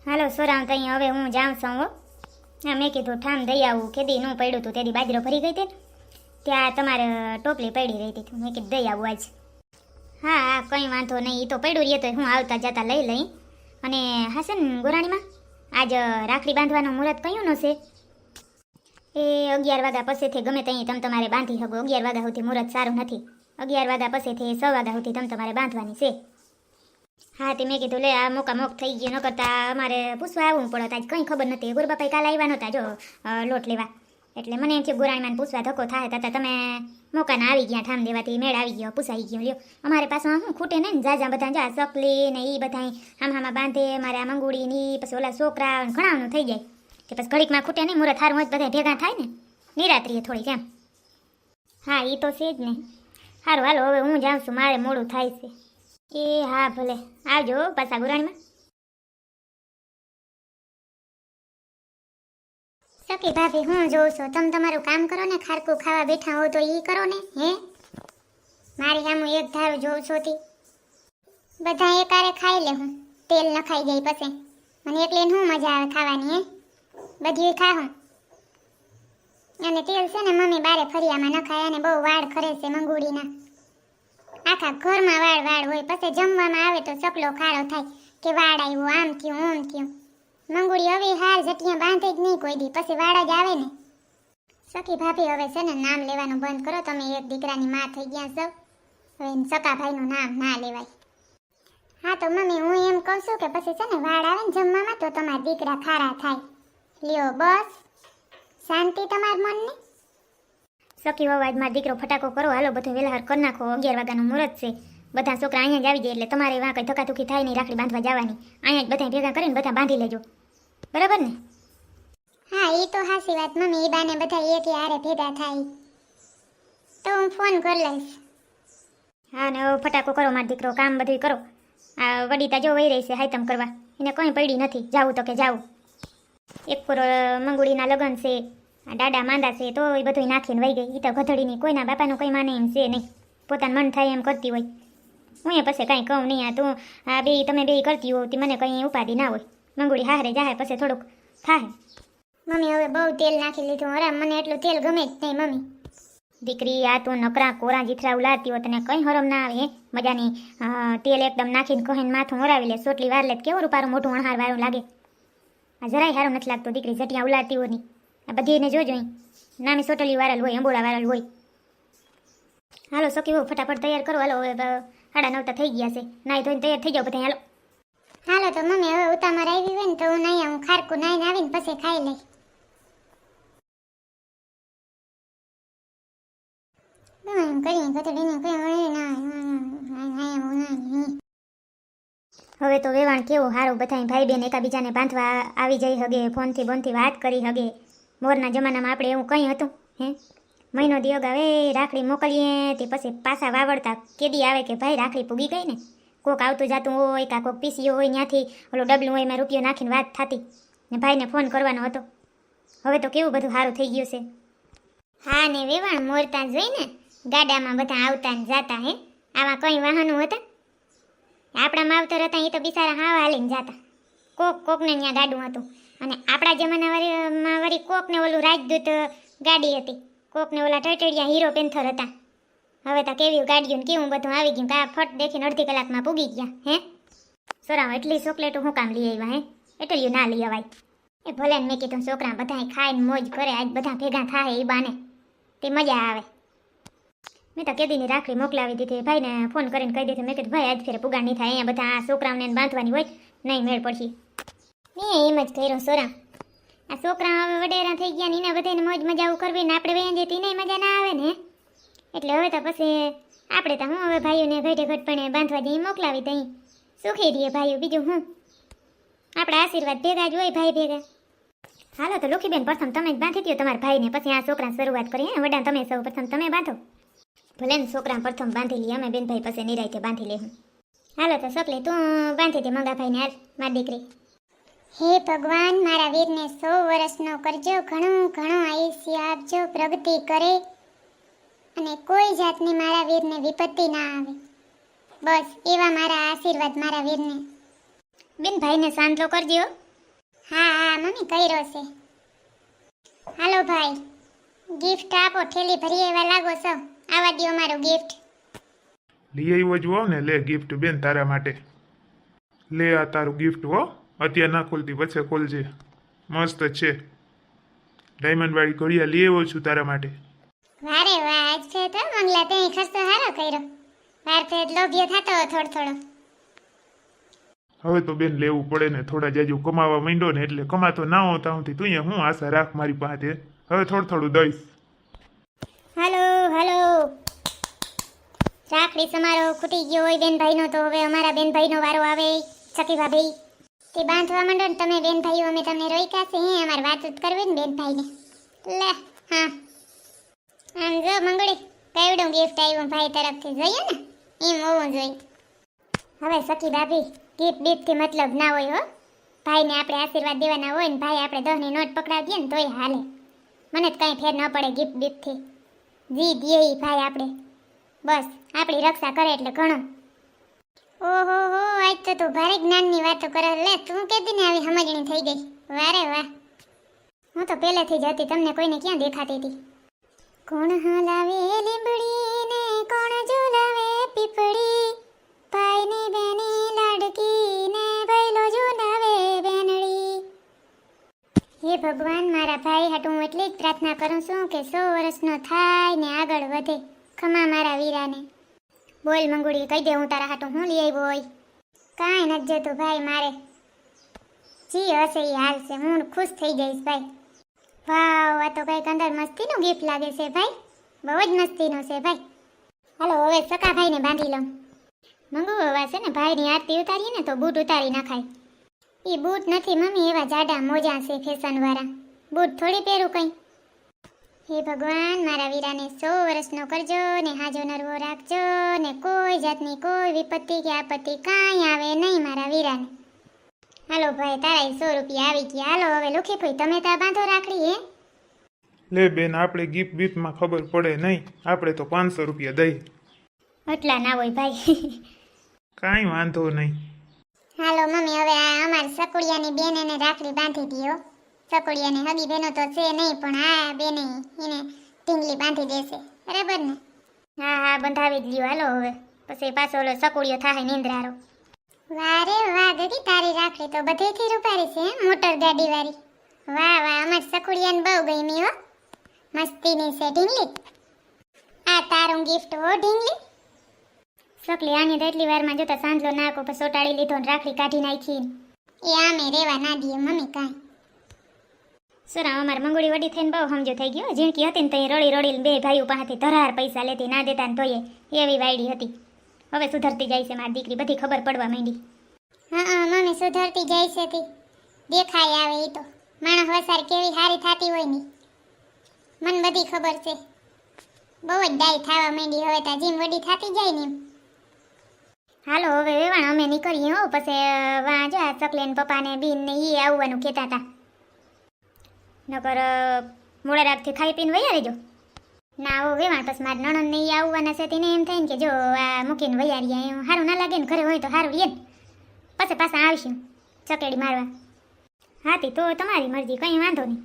હાલો સોરાવ તઈ હવે હું જાઉં છું હો. હા મેં કીધું ઠામ દઈ આવું ખેદી નું પડ્યું હતું તેદી બાજરો ભરી ગઈ તે ત્યાં તમારે ટોપલી પડી રહી હતી મેં કીધું દઈ આવું આજ. હા હા કંઈ વાંધો નહીં, એ તો પડ્યું રહીએ તો હું આવતા જતા લઈ લઈ. અને હાસન ગોરાણીમાં આજ રાખડી બાંધવાનો મુહૂર્ત કયું નો છે? એ 11 વાગ્યા પછીથી ગમે ત્યાં તમે તમારે બાંધી શકો. 11 વાગ્યા સુધી મુહૂર્ત સારું નથી. 11 વાગ્યા પછીથી 6 વાગ્યા સુધી તમે તમારે બાંધવાની છે. હા તે મેં કીધું લે આ મોકા મોક થઈ ગયો ન કરતા અમારે પૂછવા આવવું પડત. આજ કંઈ ખબર નથી. ગુરુબાપાઈ કાલે આવ્યા નહોતા જો લોટ લેવા, એટલે મને એમ થયું ગોરાણીમાં પૂછવા ધક્કો થાય તતા તમે મોકાને આવી ગયા ઠામ દેવાથી મેળ આવી ગયો, પૂછાઈ ગયો. લ્યો અમારે પાછું શું ખૂટે નહીં ને જાજા બધા જા સકલી ને એ બધા હામાં બાંધે મારે આ મંગુડી ને પછી ઓલા છોકરા ઘણાનું થઈ જાય કે પછી ઘડીકમાં ખૂટે નહીં. મુહૂર્ત હારું હોય બધા ભેગા થાય ને નિરાત્રીએ થોડી કેમ. હા એ તો છે જ ને. સારું હાલો હવે હું જાઉં છું, મારે મોડું થાય છે. એ હા ભલે આવજો પાછા ગોરાણીમાં. સખી ભાભી હું જોઉં છું, તમે તમારું કામ કરો ને, ખારકું ખાવા બેઠા હો તો ઈ કરો ને. હે મારી સામું એક ધારું જોઉં છું તી બધા એકારે ખાઈ લે હું તેલ નખાઈ જાય પછી મને એકલી શું મજા આવે ખાવાની. હે બધું ખાવું અને તેલ છે ને મમ્મી બારે ફરિયામાં નખાય અને બહુ વાળ ખરે છે મંગુડીના. આખા ઘરમાં વાળ વાળ હોય, પછી જમવામાં આવે તો ચકલો ખારો થાય કે વાળ આવ્યો આમ થયું ઓમ થયું. મંગુડી હવે હાલ જટિયા બાંધે જ નહીં કોઈ દી, પછી વાળ જ આવે ને. સખી ભાભી હવે છે ને નામ લેવાનું બંધ કરો. તમે એક દીકરાની માં થઈ ગયા છો, હવે સકાભાઈનું નામ ના લેવાય. હા તો મમ્મી હું એમ કહું છું કે પછી છે ને વાળ આવે ને જમવામાં તો તમારા દીકરા ખારા થાય. લ્યો બસ શાંતિ તમાર મનને. સખી અવાજ માં દીકરો ફટાકો કરો, હાલો બધું વેલાહાર કરી નાખો. 11 વાગ્યાનું મુહૂર્ત છે, બધા છોકરા અહીંયા જ આવી જાય એટલે તમારે વાં કંઈ ધક્કાધુક્કી થાય નહીં. રાખડી બાંધવા જવાની અહીંયા જ બધા ભેગા કરીને બધા બાંધી લેજો, બરાબર ને? હા એ તો હાસી વાત મમ્મી, એ બાને બધા એક હારે ભેગા થાય તો હું ફોન કરી લઈશ. હા ને ફટાકો કરો મારો દીકરો, કામ બધું કરો. આ વડીતા જો વહી રહી છે હાયતમ કરવા, એને કંઈ પડી નથી. જાવું તો કે જાવું. એક પૂરો મંગુડીના લગ્ન છે, આ દાડા માંદા છે તો એ બધું નાખીને વહી ગઈ. એ તો ગધડીની કોઈના બાપાનું કંઈ માને એમ છે નહીં, પોતાનું મન થાય એમ કરતી હોય. હું એ પછી કાંઈ કહું નહીં. આ તું આ બે તમે બે કરતી હો તે મને કંઈ ઉપાધિ ના હોય. મંગુડી હારે જાહે પછી થોડુંક થાય. મમ્મી હવે બહુ તેલ નાખી લીધું, હરામ મને એટલું તેલ ગમે જ નહીં મમ્મી. દીકરી આ તું નકરા કોરા જીથરા ઉલાડતી હોય તને કંઈ હરમ ના આવે. હે મજાની તેલ એકદમ નાખીને કહીને માથું હરાવી લે, સોટલી વાર લે કેવું રૂપારું મોટું અણહાર વાળું લાગે. આ જરાય હારું નથી લાગતું દીકરી જટિયા ઉલાડતી હોય ની. આ બધીને જોજો નાની સોટલી વાળલ હોય, અંબોળા વાળલ હોય. હાલો સખી બહુ ફટાફટ તૈયાર કરો. હાલો હવે 9:30 થઈ ગયા છે, નાઈ ધોઈને તૈયાર થઈ જાવ બધા. હાલો હાલો તો મમ્મી હવે ઉતામર આવી હોય ને તો હું નહીં આવું, ખારકું નાઈને આવીને પછી ખાઈ લઈ. હવે તો વેવાણ કેવું સારું, બધા ભાઈ બેન એકાબીજાને બાંધવા આવી જઈ હગે, ફોનથી બોનથી વાત કરી હગે. મોરના જમાનામાં આપણે એવું કંઈ હતું? હે મહિનો દી અગાઉ રાખડી મોકલીએ તે પછી પાછા વાવડતા કેદી આવે કે ભાઈ રાખડી પૂગી ગઈ ને. કોક આવતું જાતું હોય કાં કોક પીસીઓ હોય ત્યાંથી ઓલો ડબલું હોય એમાં રૂપિયો નાખીને વાત થતી ને ભાઈને ફોન કરવાનો હતો. હવે તો કેવું બધું સારું થઈ ગયું છે. હા ને વેવાણ મોરતા જોઈને ગાડામાં બધા આવતા ને જાતા. હે આવા કંઈ વાહનો હતા? આપણા માવતર હતા એ તો બિચારા હાવા હાલીને જતા. કોકને ત્યાં ગાડું હતું. અને આપણા જમાનામાં વળી કોકને ઓલું રાજદૂત ગાડી હતી, કોકને ઓલા ટટડિયા હીરો પેન્થર હતા. હવે તો કેવી ગાડીઓ ને કેવું બધું આવી ગયું. કા ફટ દેખીને અડધી કલાકમાં પૂગી ગયા. હે સોરાવ એટલી ચોકલેટો હું કામ લઈ આવ્યા? હે એટલી ના લઈ અવાય. એ ભલે ને મેં કીધું છોકરા બધા ખાઈને મોજ કરે, આજ બધા ભેગા થાય એ બાને તે મજા આવે. મેં તો કેદીની રાખડી મોકલાવી દીધી, ભાઈને ફોન કરીને કહી દીધું. મેં કીધું ભાઈ આજ ફેરે પુગાડ નહીં થાય, અહીંયા બધા આ છોકરાઓને બાંધવાની હોય નહીં મેળ પડશે. મેં એમ જ કર્યું સોરા, આ છોકરા હવે વડેરા થઈ ગયા ને એના બધાને મોજ મજા કરવી ને આપણે વયા જઈએ એને મજા ના આવે ને. એટલે હવે તો પછી આપણે તો હું હવે ભાઈઓને ઘટે ઘટપણે બાંધવા જઈએ મોકલાવી દઈ, સુખી રહીએ ભાઈઓ. બીજું હું આપણા આશીર્વાદ ભેગા જ હોય ભાઈ ભેગા. હાલો તો લોખીબેન પ્રથમ તમે જ બાંધી દો તમારા ભાઈને, પછી આ છોકરા શરૂઆત કરીએ. વડા તમે સૌ પ્રથમ તમે બાંધો. ભલે ને છોકરા પ્રથમ બાંધી લઈએ, અમે બેન ભાઈ પાસે નિરાયતે બાંધી લેવું. હાલો તો સકલી તું બાંધી દે મંગાભાઈને. હાલ મારી દીકરી. હે ભગવાન મારા વીરને 100 વર્ષનો કરજો, ઘણું ઘણું આયુષ્ય આપજો, પ્રગતિ કરે અને કોઈ જાતની મારા વીરને વિપત્તિ ના આવે. બસ એવા મારા આશીર્વાદ મારા વીરને. બેન ભાઈને શાંત કરજો. હા હા મમ્મી કર્યો છે. હાલો ભાઈ, ગિફ્ટ આપો. ઠેલી ભરી એવા લાગો છો. આવા દ્યો મારો ગિફ્ટ. લઈ આવ્યો જ હો ને, લે ગિફ્ટ બેન તારા માટે. લે આ તારું ગિફ્ટ હો, અત્યારે ના ખોલતી પછી ખોલજે. મસ્ત છે, ડાયમંડ વાળી ઘડિયાળ લઈ આવ્યો છું તારા માટે. વારે વાહ, આજ ફે તો મંગલા તે ખર્ચો હારો કર્યો. વાર ફે લોભ્યો થતો થોડો થોડો. હવે તો બેન લેવું પડે ને, થોડા જાજુ કમાવા માંડ્યો ને એટલે કમાતો ના હોતા હું તું અહીંયા હું આશા રાખ મારી પાસે. હવે થોડું દઈશ. હાલો હાલો, રાખડી સમારોહ ખૂટી ગયો હોય બેનભાઈનો, તો હવે અમારા બેનભાઈનો વારો આવે. સખી ભાભી તે બાંધવા માંડો ને તમે બેનભાઈઓ, અમે તમને રોક્યા છે. અમારે વાત જ કરવી ને બેનભાઈને. લે હા, આમ જો મંગળી કેવડું ગિફ્ટ આવ્યું ભાઈ તરફથી, જોઈએ ને એમ હોવું જોઈએ. હવે સખી ભાભી, ગિફ્ટ બીફથી મતલબ ના હોય હો. ભાઈને આપણે આશીર્વાદ દેવાના હોય ને ભાઈ આપણે 10ની નોટ પકડાવી દઈએ ને તોય હાલે. મને જ કાંઈ ફેર ન પડે ગિફ્ટ બીફથી. જી દે ઈ ભાઈ આપણે, બસ આપણી રક્ષા કરે એટલે ઘણું. ઓહો હો, આજ તો તું ભારે જ્ઞાનની વાતો કરે. લે તું કેદી ને આવી સમજણી થઈ ગઈ. વારે વાહ, હું તો પહેલેથી જ હતી, તમને કોઈને ક્યાં દેખાતી હતી. કોણ હલાવે લીંબડી ને કોણ ઝુલાવે પીપળી, ભાઈની બેની લાડકી ને ભઈલો ઝુલાવે બેનડી. હે ભગવાન, મારા ભાઈ હાટુ હું એટલી જ પ્રાર્થના કરું છું કે 100 વર્ષનો થાય ને આગળ વધે. ખમા મારા વીરાને. બોલ મંગુડી, કહી દે હું તારા હાટુ હું લઈ આવ્યો હોય. કાંઈ નથી જતું ભાઈ મારે, જી હશે એ હાલ છે. હું ખુશ થઈ જઈશ ભાઈ. વાવ, આ તો કંઈક અંદર મસ્તીનું ગિફ્ટ લાગે છે ભાઈ, બહુ જ મસ્તીનું છે ભાઈ. હાલો હવે સકા ભાઈને બાંધી લઉં. મંગુ હવા છે ને, ભાઈની આરતી ઉતારીએ ને તો બૂટ ઉતારી નાખાય. એ બૂટ નથી મમ્મી, એવા જાડા મોજા છે ફેશનવાળા. બૂટ થોડી પહેરું કંઈ. હે ભગવાન, મારા વીરાને 100 વર્ષનો કરજો ને હાજો નરવો રાખજો ને કોઈ જાતની કોઈ વિપત્તિ કે આપત્તિ કાંઈ આવે નહીં મારા વીરાને. હાલો ભાઈ, તારા 100 રૂપિયા આવી ગયા. હાલો હવે લુખી ફોઈ, તમે ત્યાં બાંધો રાખડી. હે લે બેન, આપણે ગિફ્ટ બીફમાં ખબર પડે નહીં, આપણે તો 500 રૂપિયા દઈ. એટલા ના હોય ભાઈ. કાંઈ વાંધો નહીં. હાલો મમ્મી, હવે આ અમારી સકુડિયાની બેન એને રાખડી બાંધી દીધો. સકુડિયાની હગી બેનો તો છે નહીં, પણ આ બેને એને ઢીંગલી બાંધી દેશે, બરાબર ને? હા હા, બંધાવી જ લ્યો. હાલો હવે પછી પાછો ઓલો સકુડિયો થાય નિંદ્રારો. વારે વાહ ગગી, તારી રાખડી તો બધેથી રૂપારી છે, મોટર ગાડી વાળી. વાહ વાહ, અમારી સકુડિયાને બહુ ગમી હો, મસ્તીની છે ઢીંગલી. આ તારું ગિફ્ટ હો ઢીંગલી. સકલી આની તો એટલી વારમાં જોતા સાંજલો નાકો પછી સોટાડી લીધો ને રાખડી કાઢી નાખી. એ આમે રેવા ના દઈએ મમ્મી કાંઈ. સુરા અમાર મંગુડી વડી થઈને બહુ સમજો થઈ ગયો. ઝીણકી હતી ને તો રડી રડીને બે ભાઈઓ પાસેથી ધરાર પૈસા લેતી, ના દેતા ને તોય એવી વાયડી હતી. હવે સુધરતી જાય છે મારી દીકરી, બધી ખબર પડવા માંડી. હા મમ્મી સુધરતી જાય છે તી, દેખાય આવે. એ તો માણસ વસાર કેવી હારી થતી હોય ને, મને બધી ખબર છે. બહુ જ ડાય થવા માંડી હવે તા, જીમ વડી થતી જાય ને એમ. હાલો હવે વેવાણ અમે નીકળીએ હો, પછી વાં જો ચકલેન પપ્પાને બીન ને ઈ આવવાનું કહેતા હતા. નકર મોડા રાતથી ખાઈ પીને વૈયા રહેજો. ના હો વેવાણ, પછી મારા નણંદ ને ઈ આવવાના છે તેને એમ થાય ને કે જો આ મૂકીને વૈયા રહ્યા, એમ સારું ના લાગે ને, ઘરે હોય તો સારું લે ને. પછી પાછા આવીશું ચકેડી મારવા. હાથી તો તમારી મરજી, કંઈ વાંધો નહીં.